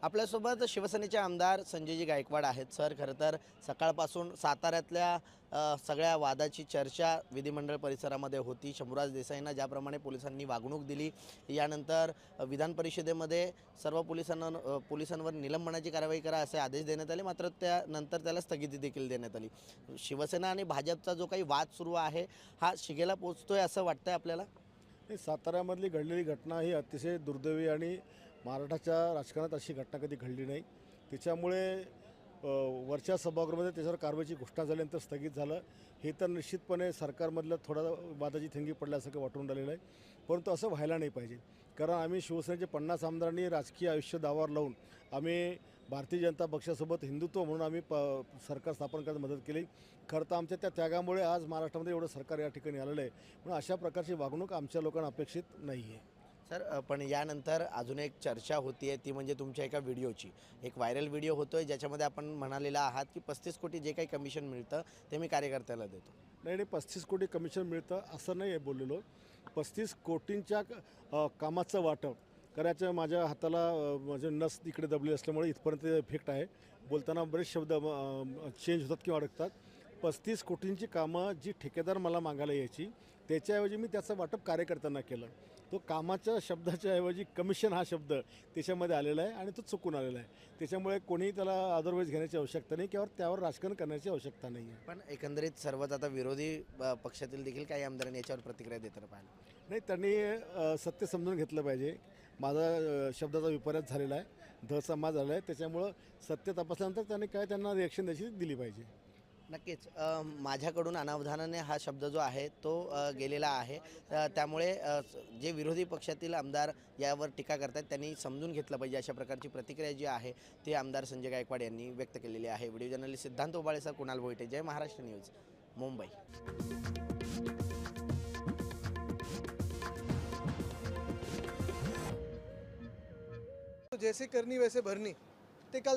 आपल्यासोबत शिवसेनेचे आमदार संजयजी गायकवाड आहेत. सर, खरं तर सकाळपासून साताऱ्यातल्या सगळ्या वादाची चर्चा विधिमंडळ परिसरामध्ये होती. शंभूराज देसाईंना ज्याप्रमाणे पोलिसांनी वागणूक दिली, यानंतर विधान परिषदेमध्ये सर्व पोलिसांवर निलंबनाची कारवाई करा असे आदेश देण्यात आले. मात्र त्यानंतर त्याला स्थगिती देखील देण्यात आली. शिवसेना आणि भाजपचा जो काही वाद सुरू आहे, हा शिगेला पोचतोय असं वाटतंय आपल्याला? साताऱ्यामधली घडलेली घटना ही अतिशय दुर्दैवी आणि महाराष्ट्राच्या राजकारणात अशी घटना कधी घडली नाही. त्याच्यामुळे वरच्या सभागृहामध्ये त्याच्यावर कारवाईची घोषणा झाल्यानंतर स्थगित झालं. हे तर निश्चितपणे सरकारमधलं थोडा वादाची थंगी पडल्यासारखं वाटून राहिलेलं आहे. परंतु असं व्हायला नाही पाहिजे, कारण आम्ही शिवसेनेचे 50 आमदारांनी राजकीय आयुष्य दावावर लावून आम्ही भारतीय जनता पक्षासोबत हिंदुत्व म्हणून आम्ही सरकार स्थापन करण्यात मदत केली. खरं तर आमच्या त्या त्यागामुळे आज महाराष्ट्रामध्ये एवढं सरकार या ठिकाणी आलेलं आहे. म्हणून अशा प्रकारची वागणूक आमच्या लोकांना अपेक्षित नाही आहे. सर, पण यानंतर अजून एक चर्चा होती आहे, ती म्हणजे तुमच्या एका व्हिडिओची. एक व्हायरल व्हिडिओ होतो आहे, ज्याच्यामध्ये आपण म्हणालेला आहात की 35 कोटी जे काही कमिशन मिळतं ते मी कार्यकर्त्याला देतो. नाही, 35 कोटी कमिशन मिळतं असं नाही आहे बोललेलो. 35 कोटींच्या कामाचं वाटप करायचं. माझ्या हाताला माझे नस इकडे दबली असल्यामुळे इथपर्यंत इफेक्ट आहे. बोलताना बरेच शब्द चेंज होतात किंवा अडकतात. 35 कोटींची कामं जी ठेकेदार मला मागायला यायची, त्याच्याऐवजी मी त्याचं वाटप कार्यकर्त्यांना केलं. तो कामाच्या शब्दाच्या ऐवजी कमिशन हा शब्द त्याच्यामध्ये आलेला आहे आणि तो चुकून आलेला आहे. त्याच्यामुळे कोणीही त्याला अदरवाईज घेण्याची आवश्यकता नाही किंवा त्यावर राजकारण करण्याची आवश्यकता नाही आहे. पण एकंदरीत सर्वच आता विरोधी पक्षातील देखील काही आमदारांनी याच्यावर प्रतिक्रिया देताना पाहिलं. नाही, त्यांनी सत्य समजून घेतलं पाहिजे. माझा शब्दाचा विपर्यास झालेला आहे, धसमा झाला आहे. त्याच्यामुळं सत्य तपासल्यानंतर त्यांना रिॲक्शन द्यायची दिली पाहिजे. नक्कीच. माझ्याकडून अनावधानाने हा शब्द जो आहे तो गेलेला आहे. त्यामुळे जे विरोधी पक्षातील आमदार यावर टीका करतात त्यांनी समजून घेतलं पाहिजे, अशा प्रकारची प्रतिक्रिया जी आहे ती आमदार संजय गायकवाड यांनी व्यक्त केलेली आहे. व्हिडिओ जर्नलिस्ट सिद्धांत उबाळेसह कुणाल भोईटे, जय महाराष्ट्र न्यूज, मुंबई. तो जैसे करनी वैसे भरनी ते काल